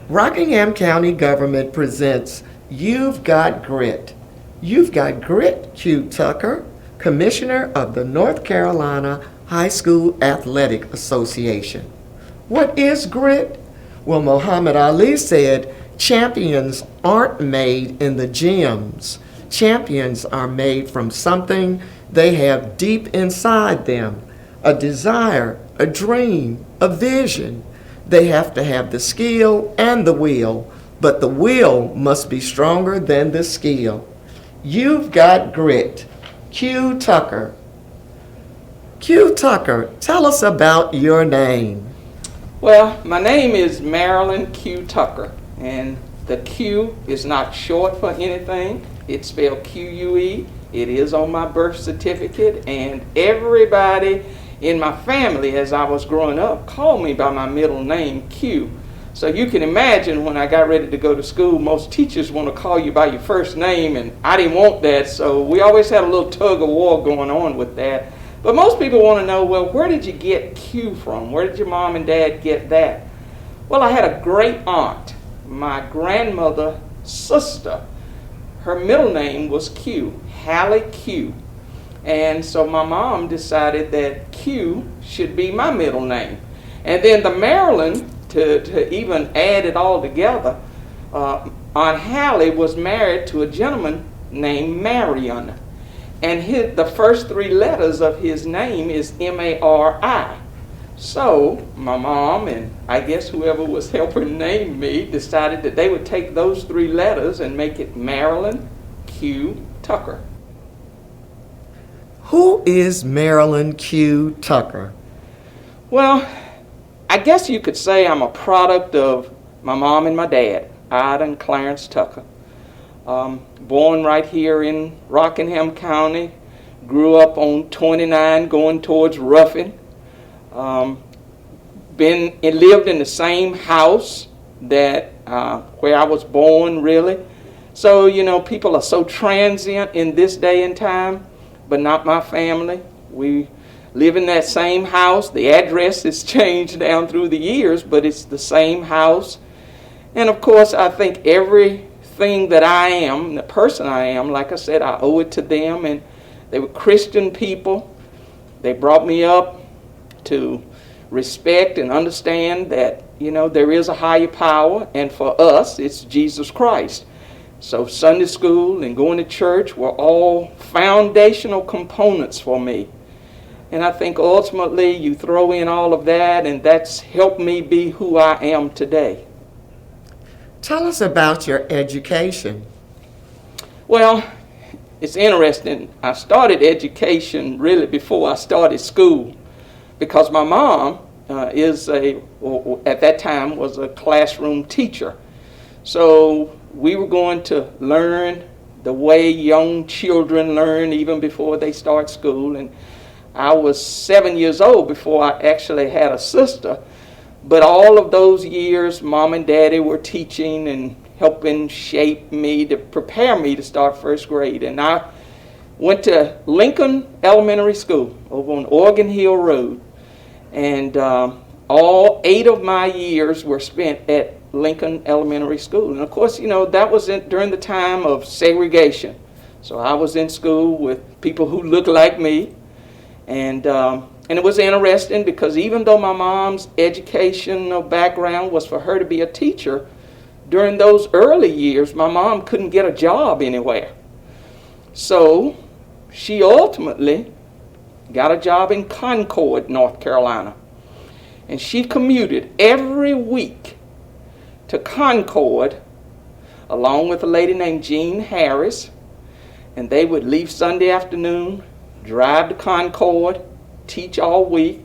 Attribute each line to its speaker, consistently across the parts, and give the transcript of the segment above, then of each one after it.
Speaker 1: Rockingham County government presents You've Got Grit. You've Got Grit, Q Tucker, Commissioner of the North Carolina High School Athletic Association. What is grit? Well, Muhammad Ali said, champions aren't made in the gyms. Champions are made from something they have deep inside them, a desire, a dream, a vision. They have to have the skill and the will, but the will must be stronger than the skill. You've got grit. Q Tucker. Q Tucker, tell us about your name.
Speaker 2: Well, my name is Marilyn Q Tucker, and the Q is not short for anything. It's spelled Q-U-E. It is on my birth certificate, and everybody in my family as I was growing up called me by my middle name, Q. So you can imagine when I got ready to go to school, most teachers want to call you by your first name, and I didn't want that, so we always had a little tug of war going on with that. But most people want to know, well, where did you get Q from? Where did your mom and dad get that? Well, I had a great aunt, my grandmother's sister. Her middle name was Q, Hallie Q. And so my mom decided that Q should be my middle name. And then the Marilyn, to even add it all together, Aunt Hallie was married to a gentleman named Marion. And the first three letters of his name is M-A-R-I. So my mom and I guess whoever was helping name me decided that they would take those three letters and make it Marilyn Q Tucker.
Speaker 1: Who is Marilyn Q Tucker?
Speaker 2: Well, I guess you could say I'm a product of my mom and my dad, Ida and Clarence Tucker. Born right here in Rockingham County, grew up on 29 going towards Ruffin. Lived in the same house that where I was born, really. So, you know, people are so transient in this day and time, but not my family. We live in that same house. The address has changed down through the years, but it's the same house. And of course, I think everything that I am, the person I am, like I said, I owe it to them. And they were Christian people. They brought me up to respect and understand that, you know, there is a higher power, and for us, it's Jesus Christ. So Sunday school and going to church were all foundational components for me. And I think ultimately you throw in all of that, and that's helped me be who I am today.
Speaker 1: Tell us about your education.
Speaker 2: Well, it's interesting. I started education really before I started school, because my mom at that time was a classroom teacher. So we were going to learn the way young children learn even before they start school. And I was 7 years old before I actually had a sister. But all of those years, Mom and Daddy were teaching and helping shape me to prepare me to start first grade. And I went to Lincoln Elementary School over on Oregon Hill Road. And all 8 of my years were spent at Lincoln Elementary School. And of course, you know, that was during the time of segregation. So I was in school with people who looked like me. And it was interesting because even though my mom's educational background was for her to be a teacher, during those early years, my mom couldn't get a job anywhere. So she ultimately got a job in Concord, North Carolina. And she commuted every week to Concord along with a lady named Jean Harris. And they would leave Sunday afternoon, drive to Concord, teach all week,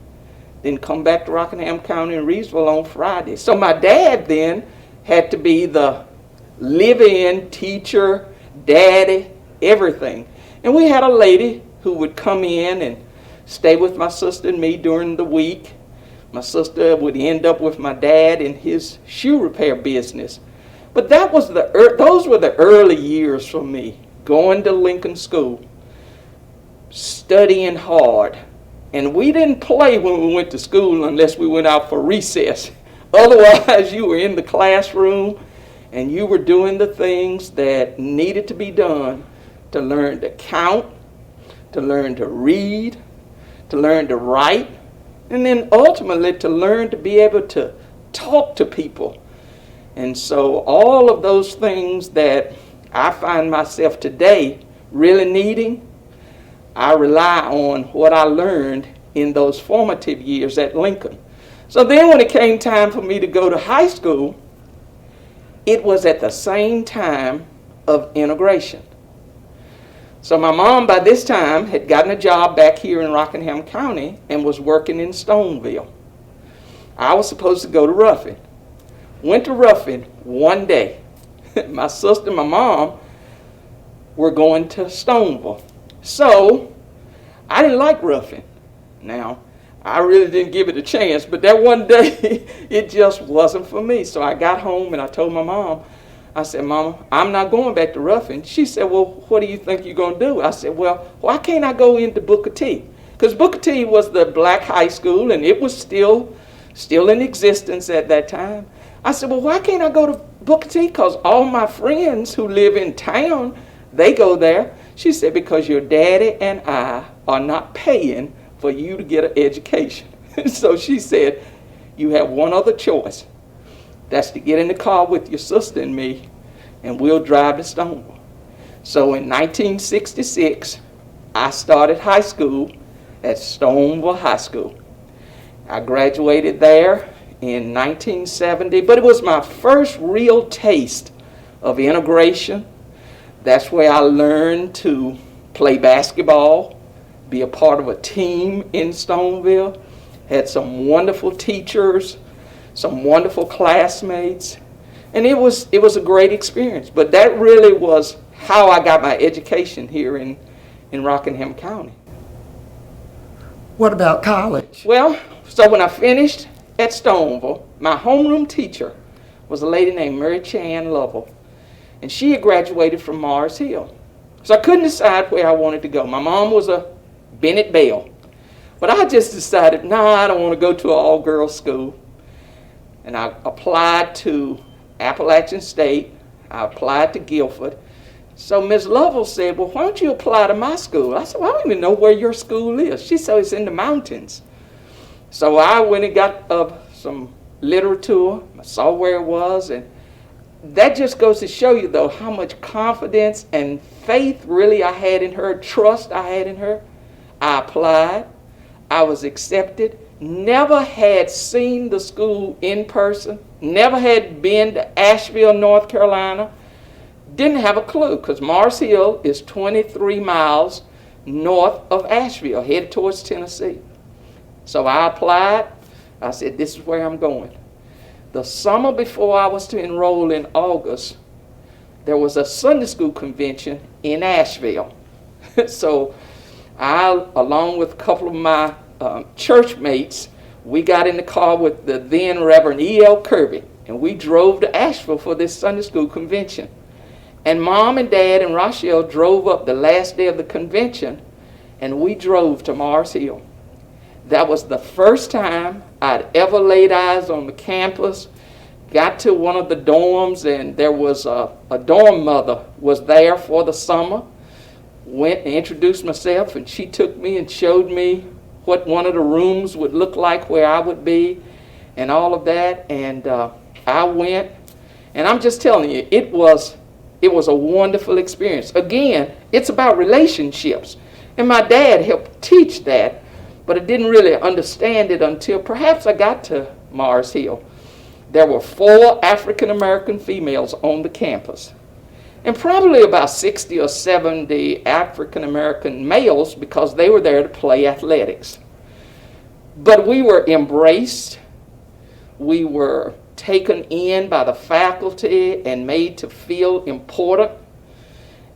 Speaker 2: then come back to Rockingham County and Reedsville on Friday. So my dad then had to be the live-in teacher, daddy, everything. And we had a lady who would come in and stay with my sister and me during the week. My sister would end up with my dad in his shoe repair business. But those were the early years for me, going to Lincoln School, studying hard. And we didn't play when we went to school unless we went out for recess. Otherwise, you were in the classroom and you were doing the things that needed to be done to learn to count, to learn to read, to learn to write, and then ultimately to learn to be able to talk to people. And so all of those things that I find myself today really needing, I rely on what I learned in those formative years at Lincoln. So then when it came time for me to go to high school, it was at the same time of integration. So my mom by this time had gotten a job back here in Rockingham County and was working in Stoneville. I was supposed to go to Ruffin. Went to Ruffin one day. My sister and my mom were going to Stoneville. So I didn't like Ruffin. Now, I really didn't give it a chance, but that one day, it just wasn't for me. So I got home and I told my mom, I said, Mama, I'm not going back to Ruffin. She said, well, what do you think you're going to do? I said, well, why can't I go into Booker T? Because Booker T was the black high school and it was still in existence at that time. I said, well, why can't I go to Booker T? Because all my friends who live in town, they go there. She said, because your daddy and I are not paying for you to get an education. So she said, you have one other choice. That's to get in the car with your sister and me, and we'll drive to Stoneville. So in 1966, I started high school at Stoneville High School. I graduated there in 1970, but it was my first real taste of integration. That's where I learned to play basketball, be a part of a team in Stoneville, had some wonderful teachers, some wonderful classmates, and it was a great experience. But that really was how I got my education here in Rockingham County.
Speaker 1: What about college?
Speaker 2: Well, so when I finished at Stoneville, my homeroom teacher was a lady named Mary Chan Lovell, and she had graduated from Mars Hill. So I couldn't decide where I wanted to go. My mom was a Bennett Bell, but I just decided, I don't want to go to an all-girls school. And I applied to Appalachian State. I applied to Guilford. So Ms. Lovell said, well, why don't you apply to my school? I said, well, I don't even know where your school is. She said, it's in the mountains. So I went and got some literature. I saw where it was. And that just goes to show you, though, how much confidence and faith really I had in her, trust I had in her. I applied. I was accepted. Never had seen the school in person. Never had been to Asheville, North Carolina. Didn't have a clue because Mars Hill is 23 miles north of Asheville, headed towards Tennessee. So I applied. I said, this is where I'm going. The summer before I was to enroll in August, there was a Sunday school convention in Asheville. So I, along with a couple of my church mates, we got in the car with the then Reverend E.L. Kirby, and we drove to Asheville for this Sunday school convention. And Mom and Dad and Rochelle drove up the last day of the convention, and we drove to Mars Hill. That was the first time I'd ever laid eyes on the campus. Got to one of the dorms, and there was a dorm mother was there for the summer. Went and introduced myself, and she took me and showed me what one of the rooms would look like, where I would be, and all of that. And I went, and I'm just telling you, it was a wonderful experience. Again, it's about relationships. And my dad helped teach that, but I didn't really understand it until perhaps I got to Mars Hill. There were 4 African American females on the campus, and probably about 60 or 70 African American males, because they were there to play athletics. But we were embraced. We were taken in by the faculty and made to feel important.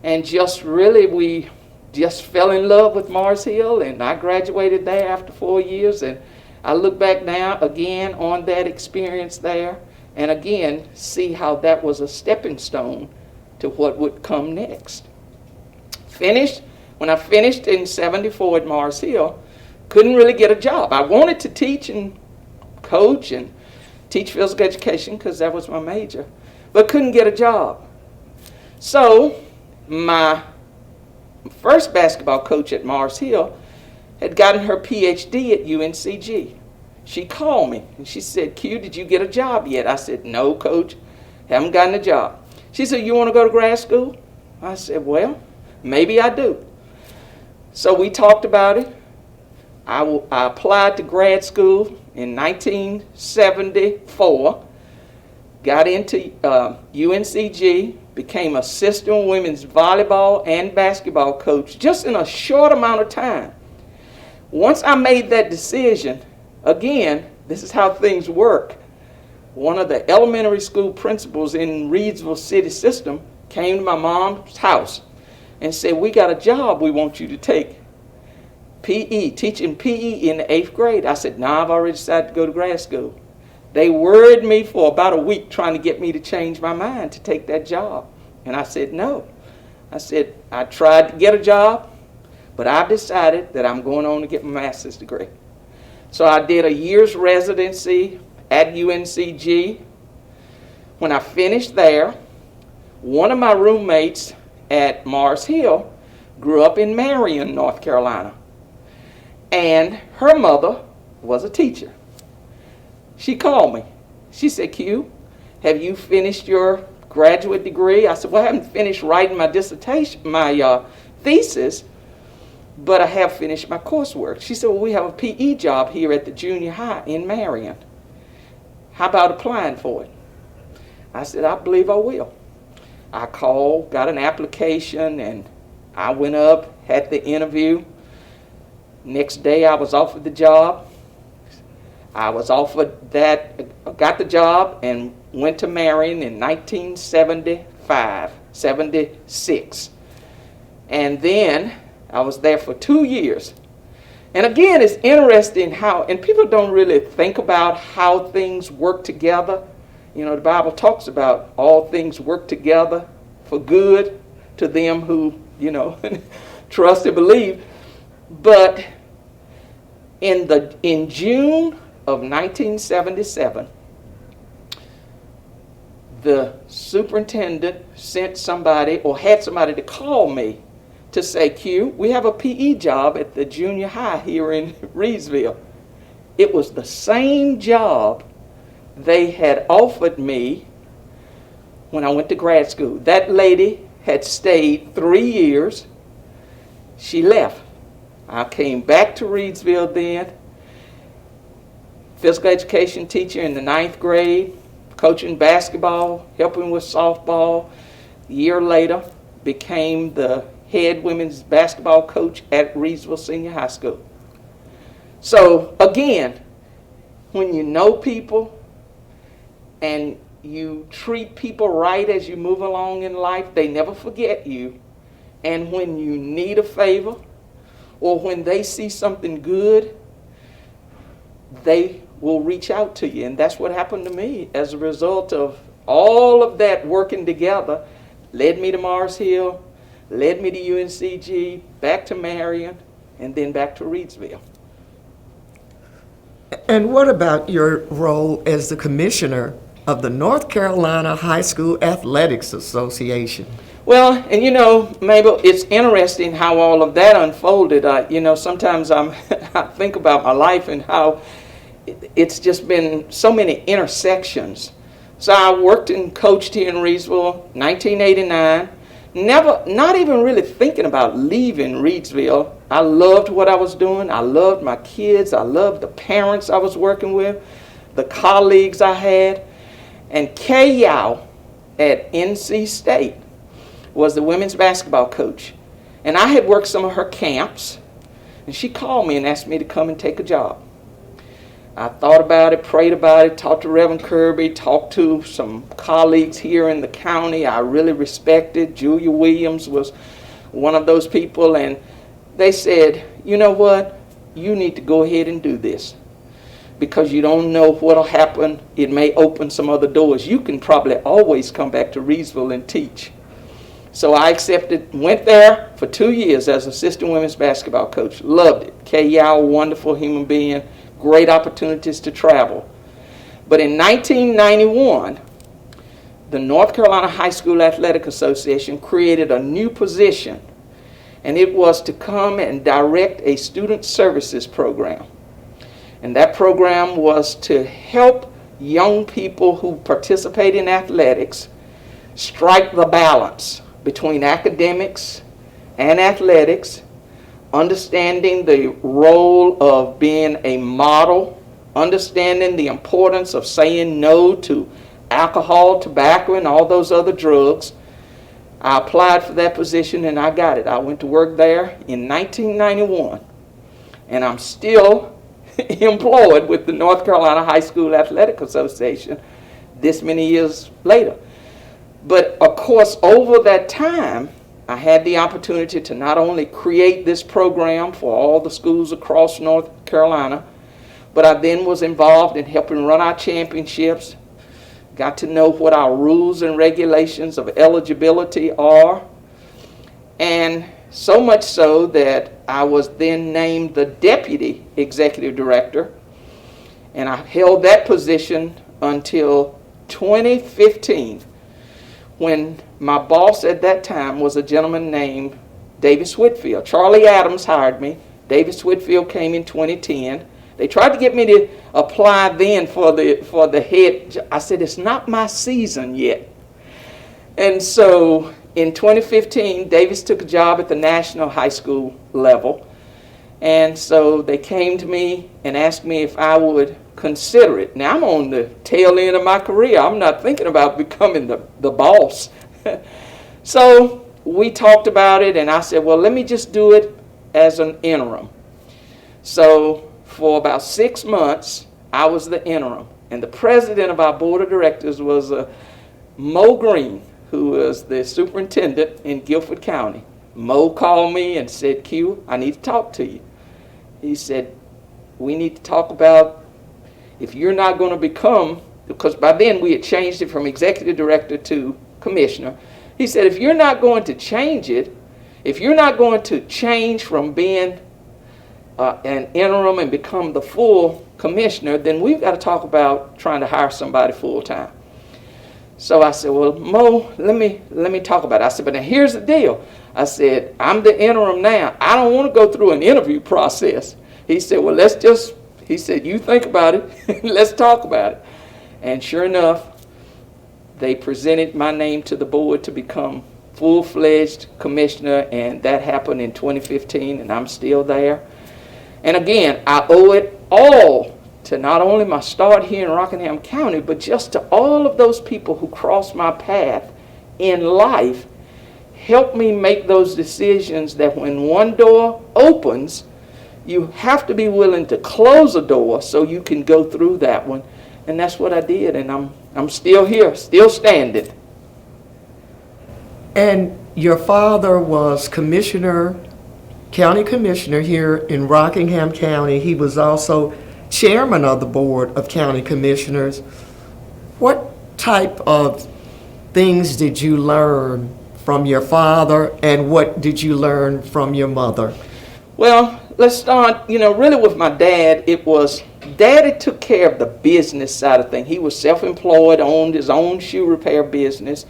Speaker 2: And just really, we just fell in love with Mars Hill, and I graduated there after 4 years. And I look back now again on that experience there, and again see how that was a stepping stone to what would come next. When I finished in 74 at Mars Hill, couldn't really get a job. I wanted to teach and coach and teach physical education because that was my major, but couldn't get a job. So my first basketball coach at Mars Hill had gotten her PhD at UNCG. She called me and she said, "Q, did you get a job yet?" I said, "No, coach, haven't gotten a job." She said, "You want to go to grad school?" I said, "Well, maybe I do." So we talked about it. I applied to grad school in 1974, got into UNCG, became assistant women's volleyball and basketball coach just in a short amount of time. Once I made that decision, again, this is how things work. One of the elementary school principals in Reidsville city system came to my mom's house and said, "We got a job we want you to take. PE, teaching PE in the 8th grade. I said, "No, I've already decided to go to grad school." They worried me for about a week trying to get me to change my mind to take that job. And I said, "No." I said, "I tried to get a job, but I've decided that I'm going on to get my master's degree." So I did a year's residency at UNCG. When I finished there, one of my roommates at Mars Hill grew up in Marion, North Carolina. And her mother was a teacher. She called me. She said, "Q, have you finished your graduate degree?" I said, "Well, I haven't finished writing my dissertation, my thesis, but I have finished my coursework." She said, "Well, we have a PE job here at the junior high in Marion. How about applying for it?" I said, "I believe I will." I called, got an application, and I went up, had the interview. Next day I was offered the job. I was offered that, got the job, and went to Marion in 1976. And then I was there for 2 years. And again, it's interesting how, and people don't really think about how things work together. You know, the Bible talks about all things work together for good to them who, you know, trust and believe. But in June of 1977, the superintendent sent somebody or had somebody to call me to say, "Q, we have a PE job at the junior high here in Reidsville." It was the same job they had offered me when I went to grad school. That lady had stayed 3 years. She left. I came back to Reidsville then, physical education teacher in the 9th grade, coaching basketball, helping with softball. A year later, became the head women's basketball coach at Reidsville Senior High School. So again, when you know people and you treat people right as you move along in life, they never forget you. And when you need a favor or when they see something good, they will reach out to you. And that's what happened to me as a result of all of that working together. Led me to Mars Hill, led me to UNCG, back to Marion, and then back to Reidsville.
Speaker 1: And what about your role as the commissioner of the North Carolina High School Athletics Association?
Speaker 2: Well, and you know, Mabel, it's interesting how all of that unfolded. You know, sometimes I think about my life and how it's just been so many intersections. So I worked and coached here in Reidsville, 1989. Not even really thinking about leaving Reidsville. I loved what I was doing. I loved my kids. I loved the parents I was working with, the colleagues I had. And Kay Yao at NC State was the women's basketball coach. And I had worked some of her camps, and she called me and asked me to come and take a job. I thought about it, prayed about it, talked to Reverend Kirby, talked to some colleagues here in the county I really respected. Julia Williams was one of those people, and they said, "You know what? You need to go ahead and do this because you don't know what'll happen. It may open some other doors. You can probably always come back to Reidsville and teach." So I accepted, went there for 2 years as assistant women's basketball coach. Loved it. Kay Yao, wonderful human being, great opportunities to travel. But in 1991, the North Carolina High School Athletic Association created a new position, and it was to come and direct a student services program. And that program was to help young people who participate in athletics strike the balance between academics and athletics, understanding the role of being a model, understanding the importance of saying no to alcohol, tobacco, and all those other drugs. I applied for that position and I got it. I went to work there in 1991, and I'm still employed with the North Carolina High School Athletic Association this many years later. But of course, over that time, I had the opportunity to not only create this program for all the schools across North Carolina, but I then was involved in helping run our championships, got to know what our rules and regulations of eligibility are, and so much so that I was then named the Deputy Executive Director, and I held that position until 2015, when my boss at that time was a gentleman named Davis Whitfield. Charlie Adams hired me. Davis Whitfield came in 2010. They tried to get me to apply then for the head. I said, it's not my season yet. And so in 2015, Davis took a job at the national high school level. And so they came to me and asked me if I would consider it. Now I'm on the tail end of my career. I'm not thinking about becoming the boss. So we talked about it, and I said, well, let me just do it as an interim. So for about 6 months, I was the interim. And the president of our board of directors was Mo Green, who was the superintendent in Guilford County. Mo called me and said, Q, I need to talk to you. He said, we need to talk about if you're not going to become, because by then we had changed it from executive director to commissioner. He said, if you're not going to change it, if you're not going to change from being an interim and become the full commissioner, then we've got to talk about trying to hire somebody full time. So I said, well, Mo, let me talk about it. I said, but now here's the deal. I said, I'm the interim now. I don't want to go through an interview process. He said, well, he said, you think about it. Let's talk about it. And sure enough, they presented my name to the board to become full-fledged commissioner, and that happened in 2015, and I'm still there. And again, I owe it all to not only my start here in Rockingham County, but just to all of those people who crossed my path in life, helped me make those decisions that when one door opens, you have to be willing to close a door so you can go through that one. And that's what I did, and I'm still here, still standing.
Speaker 1: And your father was county commissioner here in Rockingham County. He was also chairman of the board of county commissioners. What type of things did you learn from your father, and what did you learn from your mother?
Speaker 2: Well, let's start, really with my dad. Daddy took care of the business side of things. He was self-employed, owned his own shoe repair business.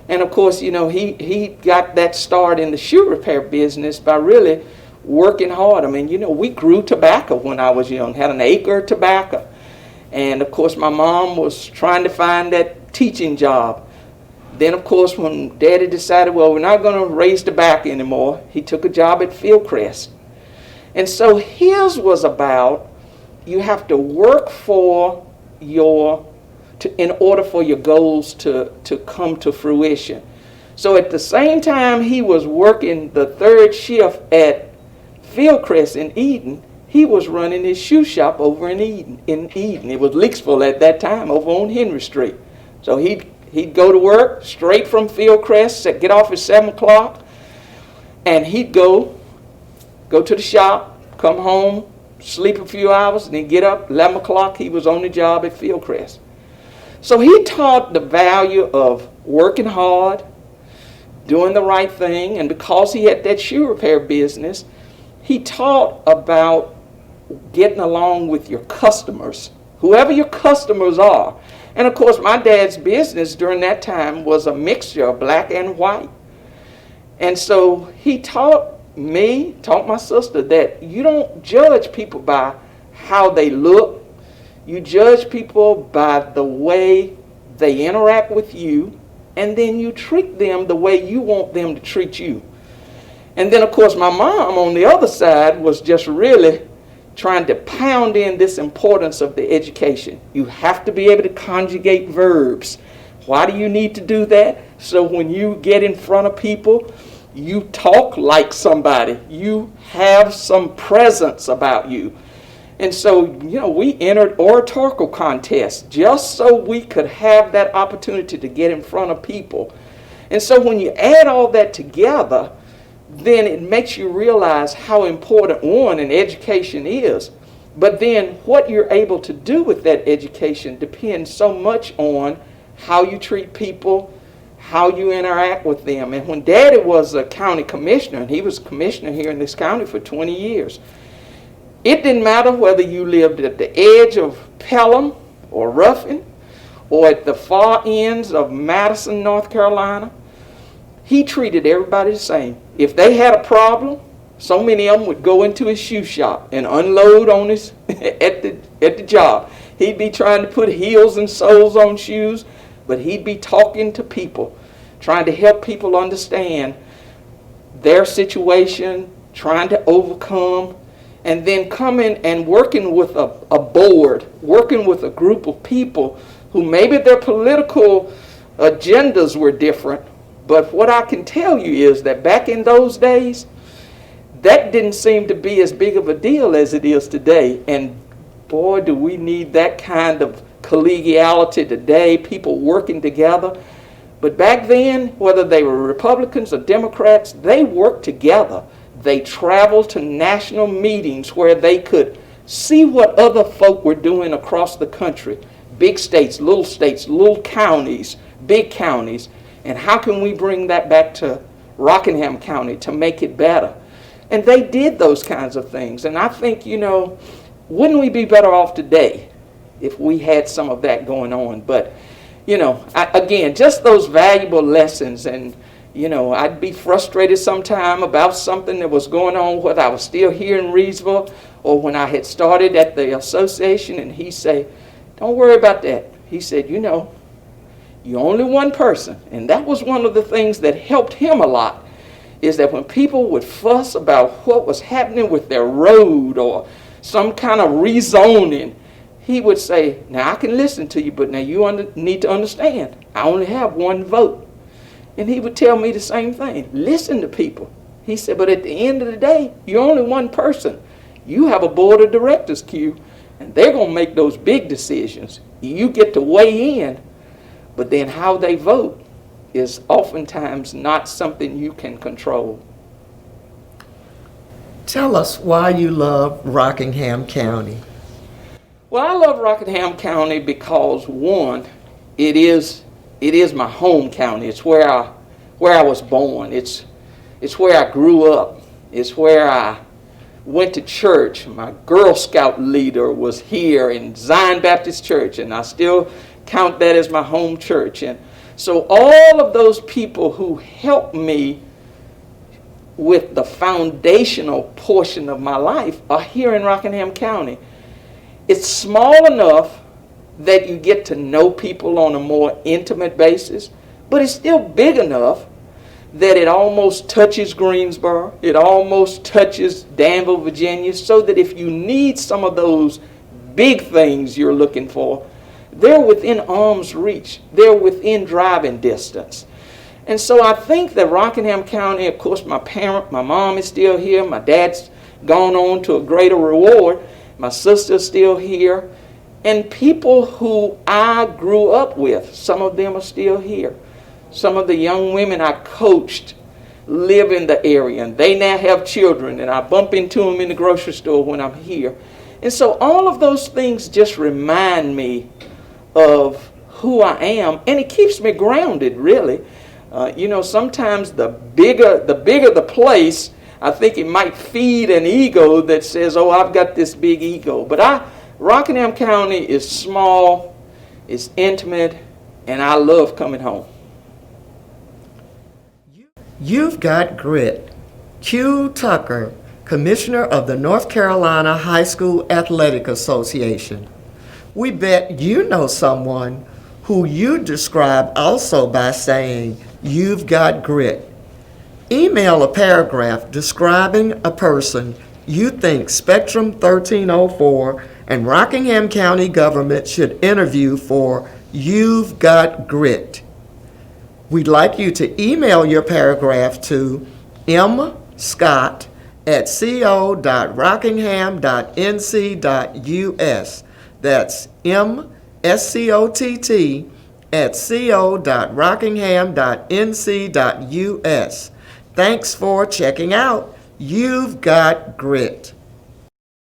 Speaker 2: And of course, he got that start in the shoe repair business by really working hard. I mean, we grew tobacco when I was young, had an acre of tobacco. And of course, my mom was trying to find that teaching job. Then, of course, when Daddy decided, well, we're not going to raise tobacco anymore, he took a job at Fieldcrest. And so his was about, you have to work for in order for your goals to come to fruition. So at the same time he was working the third shift at Fieldcrest in Eden, he was running his shoe shop over in Eden. It was Leaksville at that time, over on Henry Street. So he'd go to work straight from Fieldcrest, get off at 7 o'clock, and he'd go to the shop, come home, sleep a few hours, and then get up. 11 o'clock, he was on the job at Fieldcrest. So he taught the value of working hard, doing the right thing, and because he had that shoe repair business, he taught about getting along with your customers whoever your customers are. And of course, my dad's business during that time was a mixture of black and white. And so he taught my sister that you don't judge people by how they look. You judge people by the way they interact with you, and then you treat them the way you want them to treat you. And then, of course, my mom on the other side was just really trying to pound in this importance of the education. You have to be able to conjugate verbs. Why do you need to do that? So when you get in front of people, you talk like somebody. You have some presence about you. And so, we entered oratorical contests just so we could have that opportunity to get in front of people. And so when you add all that together, then it makes you realize how important, one, an education is. But then what you're able to do with that education depends so much on how you treat people, how you interact with them. And when Daddy was a county commissioner, and he was commissioner here in this county for 20 years, it didn't matter whether you lived at the edge of Pelham or Ruffin or at the far ends of Madison, North Carolina. He treated everybody the same. If they had a problem, so many of them would go into his shoe shop and unload on his at the job. He'd be trying to put heels and soles on shoes, but he'd be talking to people, trying to help people understand their situation, trying to overcome, and then coming and working with a board, working with a group of people who maybe their political agendas were different. But what I can tell you is that back in those days, that didn't seem to be as big of a deal as it is today. And boy, do we need that kind of collegiality today, people working together. But back then, whether they were Republicans or Democrats, they worked together. They traveled to national meetings where they could see what other folk were doing across the country. Big states, little counties, big counties. And how can we bring that back to Rockingham County to make it better? And they did those kinds of things. And I think, wouldn't we be better off today if we had some of that going on? But, again, just those valuable lessons. And, I'd be frustrated sometime about something that was going on, whether I was still here in Reedsville or when I had started at the association. And he'd say, don't worry about that. He said, you're only one person. And that was one of the things that helped him a lot, is that when people would fuss about what was happening with their road or some kind of rezoning, he would say, now I can listen to you, but now you need to understand, I only have one vote. And he would tell me the same thing. Listen to people. He said, but at the end of the day, you're only one person. You have a board of directors, Q, and they're going to make those big decisions. You get to weigh in. But then how they vote is oftentimes not something you can control.
Speaker 1: Tell us why you love Rockingham County.
Speaker 2: Well, I love Rockingham County because, one, it is my home county. It's where I was born. It's where I grew up. It's where I went to church. My Girl Scout leader was here in Zion Baptist Church, and I still count that as my home church. And so all of those people who helped me with the foundational portion of my life are here in Rockingham County. It's small enough that you get to know people on a more intimate basis, but it's still big enough that it almost touches Greensboro, it almost touches Danville, Virginia, so that if you need some of those big things you're looking for, they're within arm's reach. They're within driving distance. And so I think that Rockingham County, of course, my mom is still here. My dad's gone on to a greater reward. My sister's still here. And people who I grew up with, some of them are still here. Some of the young women I coached live in the area, and they now have children, and I bump into them in the grocery store when I'm here. And so all of those things just remind me of who I am, and it keeps me grounded, really. Sometimes the bigger the place, I think it might feed an ego that says, oh, I've got this big ego. But Rockingham County is small, it's intimate, and I love coming home.
Speaker 1: You've got grit. Q. Tucker, Commissioner of the North Carolina High School Athletic Association. We bet you know someone who you describe also by saying, "You've got grit." Email a paragraph describing a person you think Spectrum 1304 and Rockingham County government should interview for You've Got Grit. We'd like you to email your paragraph to mscott@co.rockingham.nc.us. That's mscott@co.rockingham.nc.us. Thanks for checking out You've Got Grit.